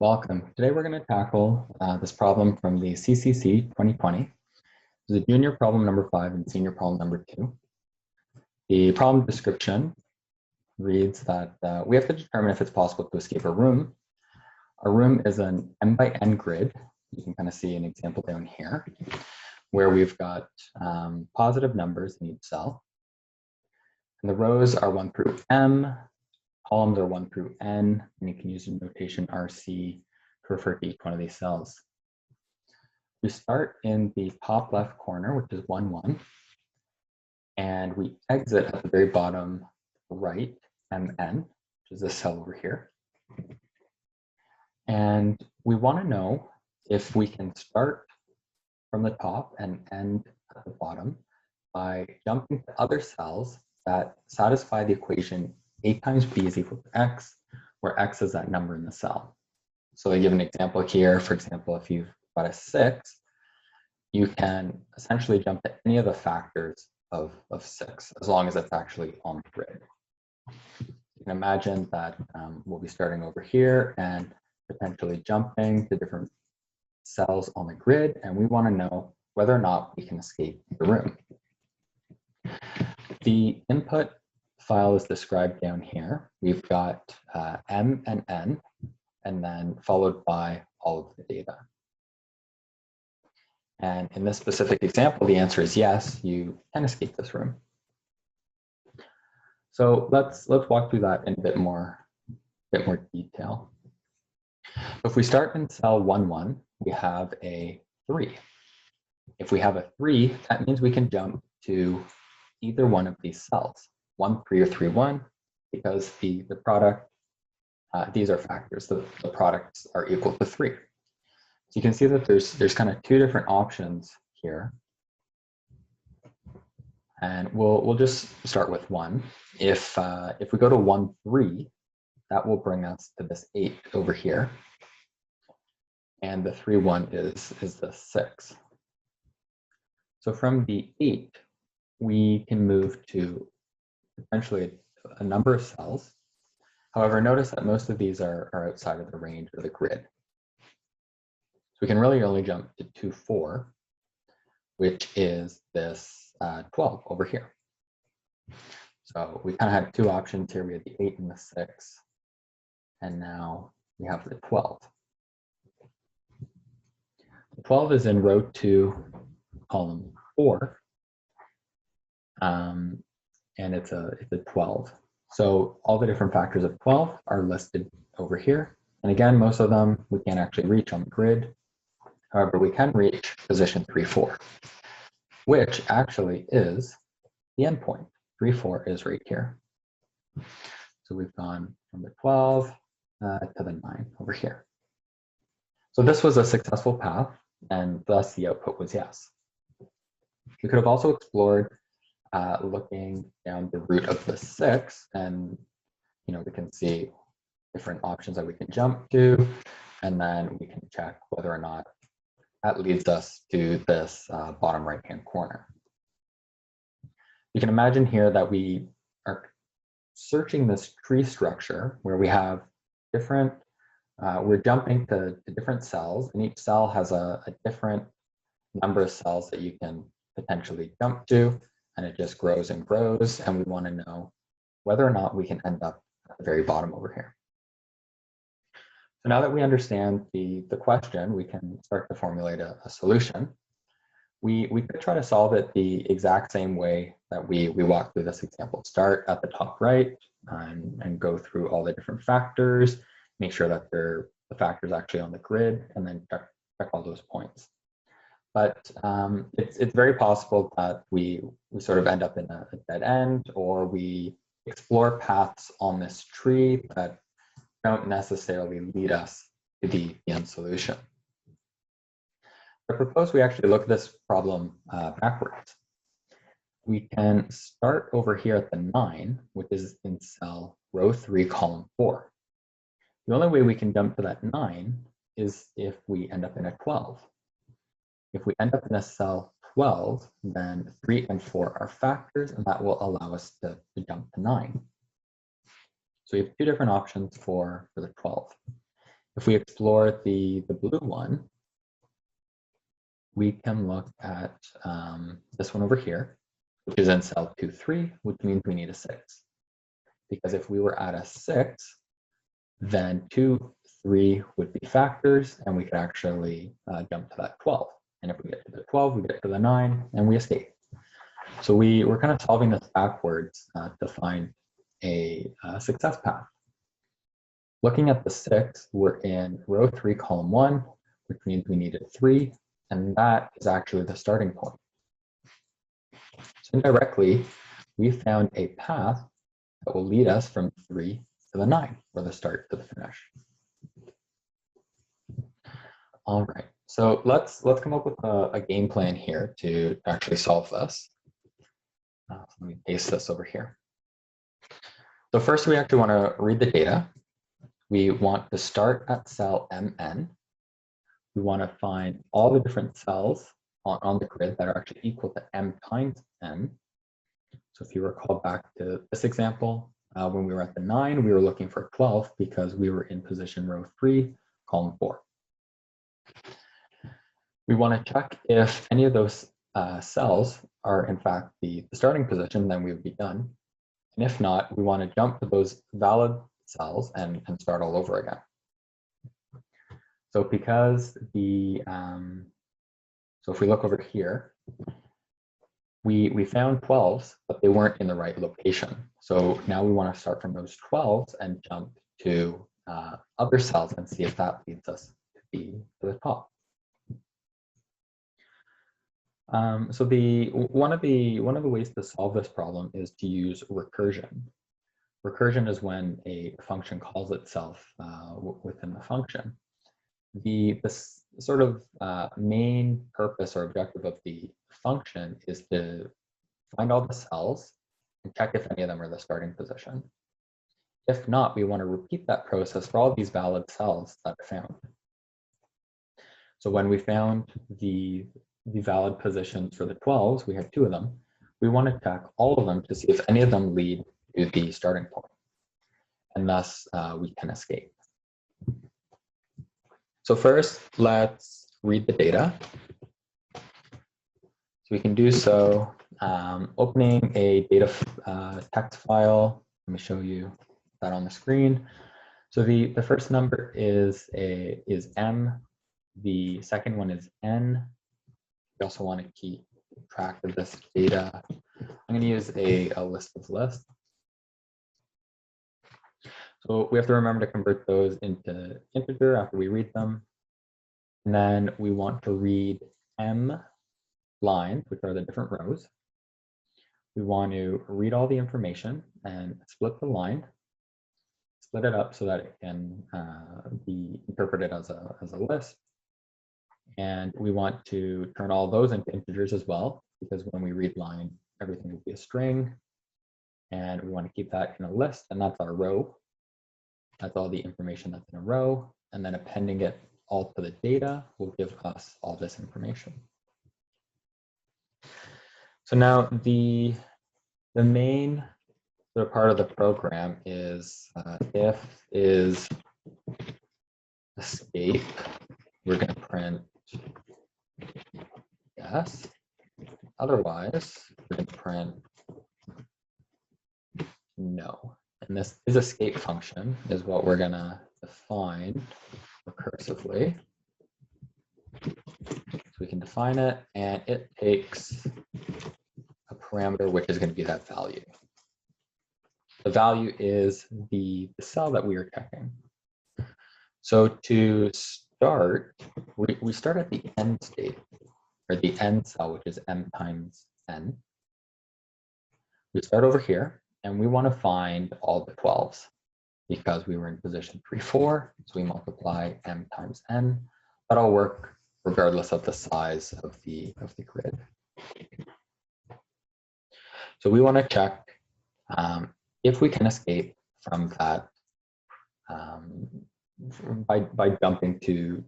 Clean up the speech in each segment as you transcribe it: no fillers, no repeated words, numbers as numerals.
Welcome. Today we're going to tackle this problem from the CCC 2020. This is a junior problem number 5 and senior problem number 2. The problem description reads that we have to determine if it's possible to escape a room. Our room is an m by n grid. You can kind of see an example down here where we've got positive numbers in each cell. And the rows are 1 through m. Columns are 1 through n, and you can use the notation RC to refer to each one of these cells. We start in the top left corner, which is 1, 1, and we exit at the very bottom right, MN, which is this cell over here. And we want to know if we can start from the top and end at the bottom by jumping to other cells that satisfy the equation A times B is equal to X, where X is that number in the cell. So I give an example here. For example, if you've got a 6, you can essentially jump to any of the factors of 6, as long as it's actually on the grid. You can imagine that we'll be starting over here and potentially jumping to different cells on the grid, and we want to know whether or not we can escape the room. The input file is described down here. We've got M and N, and then followed by all of the data. And in this specific example, the answer is yes, you can escape this room. So let's walk through that in a bit more detail. If we start in cell 1, 1, we have a 3. If we have a 3, that means we can jump to either one of these cells. 1, 3, or 3, 1, because the product, these are factors, the products are equal to 3. So you can see that there's kind of 2 different options here. And we'll just start with 1. If we go to 1, 3, that will bring us to this 8 over here. And the 3, 1 is the 6. So from the 8, we can move to potentially a number of cells. However, notice that most of these are outside of the range of the grid. So we can really only jump to 2, 4, which is this 12 over here. So we kind of had 2 options here. We had the 8 and the 6, and now we have the 12. The 12 is in row 2, column 4. And it's a 12. So all the different factors of 12 are listed over here. And again, most of them we can't actually reach on the grid. However, we can reach position 3, 4, which actually is the endpoint. 3, 4 is right here. So we've gone from the 12 to the 9 over here. So this was a successful path, and thus the output was yes. We could have also explored looking down the root of the 6, and we can see different options that we can jump to, and then we can check whether or not that leads us to this bottom right hand corner. You can imagine here that we are searching this tree structure where we have different, we're jumping to different cells, and each cell has a different number of cells that you can potentially jump to. And it just grows and grows, and we want to know whether or not we can end up at the very bottom over here. So now that we understand the question, we can start to formulate a solution. We could try to solve it the exact same way that we walked through this example. Start at the top right and go through all the different factors, make sure that the factors actually on the grid, and then check all those points. But it's very possible that we sort of end up in a dead end, or we explore paths on this tree that don't necessarily lead us to the end solution. I propose we actually look at this problem backwards. We can start over here at the 9, which is in cell row 3, column 4. The only way we can jump to that 9 is if we end up in a 12. If we end up in a cell 12, then 3 and 4 are factors, and that will allow us to jump to 9. So we have 2 different options for the 12. If we explore the blue one, we can look at this one over here, which is in cell 2-3, which means we need a 6. Because if we were at a 6, then 2, 3 would be factors, and we could actually jump to that 12. And if we get to the 12, we get to the 9, and we escape. So we're kind of solving this backwards to find a success path. Looking at the 6, we're in row 3, column 1, which means we needed 3, and that is actually the starting point. So indirectly, we found a path that will lead us from 3 to the 9, or the start to the finish. All right, so let's come up with a game plan here to actually solve this. Let me paste this over here. So first, we actually want to read the data. We want to start at cell MN. We want to find all the different cells on the grid that are actually equal to M times N. So if you recall back to this example, when we were at the 9, we were looking for 12 because we were in position row 3, column 4. We want to check if any of those cells are in fact the starting position, then we would be done. And if not, we want to jump to those valid cells and start all over again. So because so if we look over here, we found 12s, but they weren't in the right location. So now we want to start from those 12s and jump to other cells and see if that leads us to the top. So one of the ways to solve this problem is to use recursion. Recursion is when a function calls itself within the function. The sort of main purpose or objective of the function is to find all the cells and check if any of them are the starting position. If not, we want to repeat that process for all these valid cells that are found. So when we found the valid positions for the 12s, we had 2 of them. We want to check all of them to see if any of them lead to the starting point, and thus we can escape. So first, let's read the data. So we can do so opening a data text file. Let me show you that on the screen. So the first number is M. The second one is N. We also want to keep track of this data. I'm going to use a list of lists. So we have to remember to convert those into integer after we read them. And then we want to read M lines, which are the different rows. We want to read all the information and split the line, split it up so that it can be interpreted as a list. And we want to turn all those into integers as well, because when we read line, everything will be a string. And we want to keep that in a list, and that's our row. That's all the information that's in a row. And then appending it all to the data will give us all this information. So now the main sort of part of the program is if is escape. We're going to print yes. Otherwise, we're going to print no. And this is escape function is what we're going to define recursively. So we can define it, and it takes a parameter which is going to be that value. The value is the cell that we are checking. So to start, we start at the end state, or the end cell, which is M times N. We start over here, and we want to find all the 12s because we were in position 3, 4. So we multiply M times N. That'll work regardless of the size of the grid. So we want to check if we can escape from that by jumping to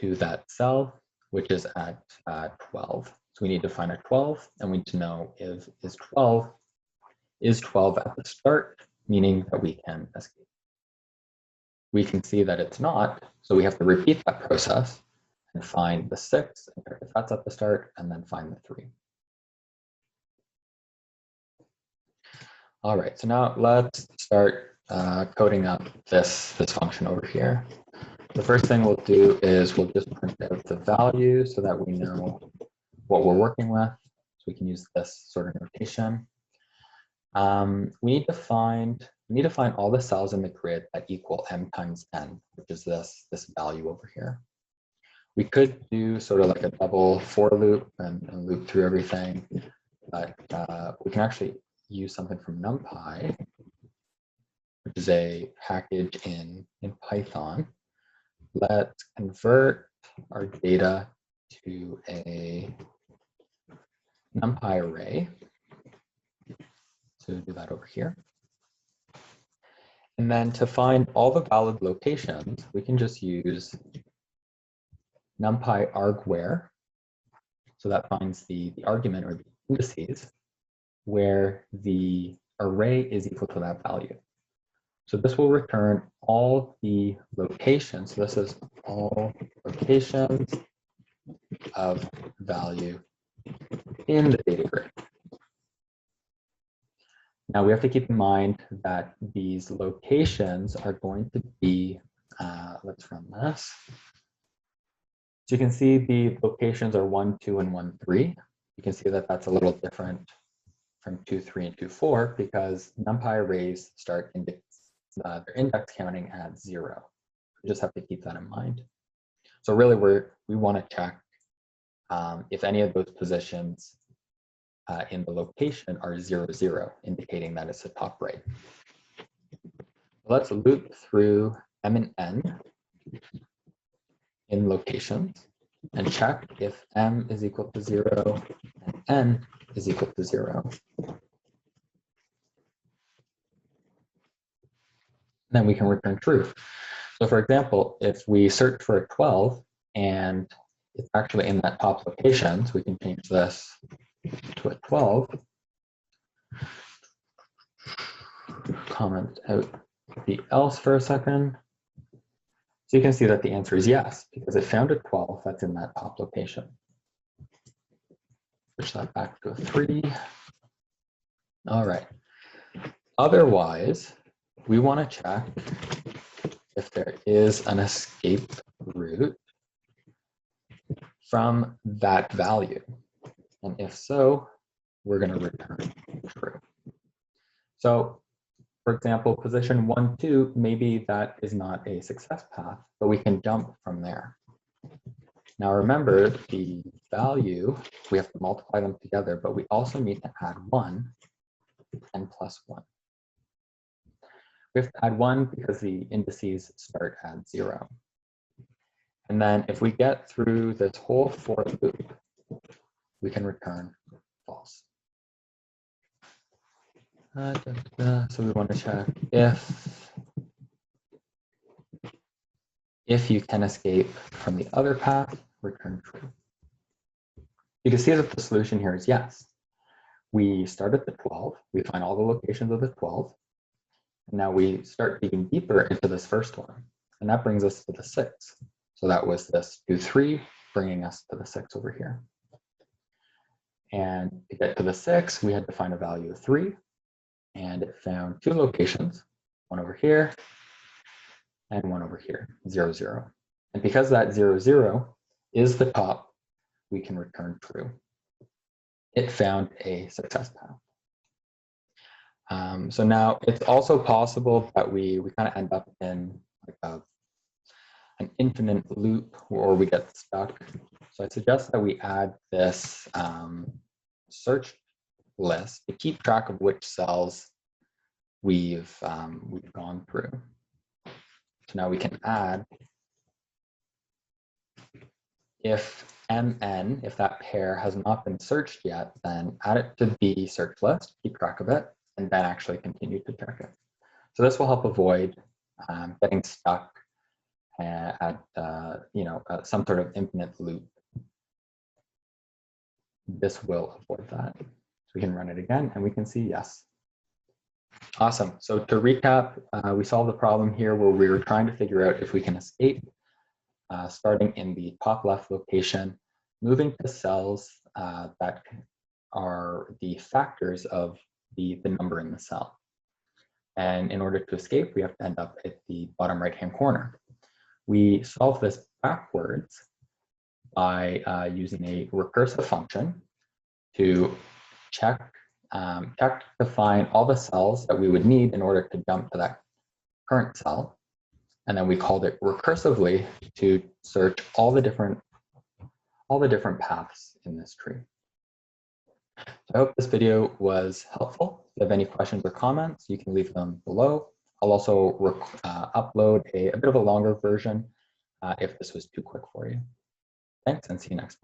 that cell, which is at 12. So we need to find a 12, and we need to know if is 12 at the start, meaning that we can escape. we can see that it's not, so we have to repeat that process and find the 6, if that's at the start, and then find the 3. All right, so now let's start coding up this function over here. The first thing we'll do is we'll just print out the value so that we know what we're working with. So we can use this sort of notation. We need to find all the cells in the grid that equal m times n, which is this value over here. We could do sort of like a double for loop and loop through everything, but we can actually use something from NumPy, which is a package in Python. Let's convert our data to a NumPy array. So do that over here. And then to find all the valid locations, we can just use NumPy argwhere. So that finds the argument or the indices where the array is equal to that value. So this will return all the locations. So this is all locations of value in the data grid. Now we have to keep in mind that these locations are going to be, let's run this. So you can see the locations are 1, 2, and 1, 3. You can see that that's a little different from 2, 3, and 2, 4 because NumPy arrays start their index counting at 0. We just have to keep that in mind. So really we want to check if any of those positions in the location are 0, 0, indicating that it's the top right. Let's loop through m and n in locations and check if m is equal to 0 and n is equal to 0. Then we can return true. So for example, if we search for a 12 and it's actually in that top location, so we can change this to a 12. Comment out the else for a second. So you can see that the answer is yes, because it found a 12 that's in that top location. Push that back to a 3. All right. Otherwise, we want to check if there is an escape route from that value. And if so, we're going to return true. So, for example, position 1, 2, maybe that is not a success path, but we can jump from there. Now remember, the value, we have to multiply them together, but we also need to add 1 and plus 1. We have to add 1 because the indices start at 0. And then if we get through this whole for loop, we can return false. So we want to check if you can escape from the other path, return true. You can see that the solution here is yes. We start at the 12, we find all the locations of the 12, and now we start digging deeper into this first one, and that brings us to the 6. So that was this 2, 3, bringing us to the 6 over here. And to get to the 6, we had to find a value of 3, and it found 2 locations, one over here and one over here, 0, 0. And because that 0, 0 is the top, we can return true. It found a success path. So now it's also possible that we kind of end up in like an infinite loop or we get stuck. So I suggest that we add this search list to keep track of which cells we've gone through. So now we can add if mn, if that pair has not been searched yet, then add it to the search list, keep track of it, and then actually continue to check it. So this will help avoid getting stuck at some sort of infinite loop. This will avoid that. So we can run it again, and we can see yes. Awesome. So to recap, we solved the problem here where we were trying to figure out if we can escape, starting in the top left location, moving to cells that are the factors of the number in the cell. And in order to escape, we have to end up at the bottom right-hand corner. We solve this backwards by using a recursive function to check to find all the cells that we would need in order to jump to that current cell. And then we called it recursively to search all the different paths in this tree. So I hope this video was helpful. If you have any questions or comments, you can leave them below. I'll also upload a bit of a longer version if this was too quick for you. Thanks, and see you next time.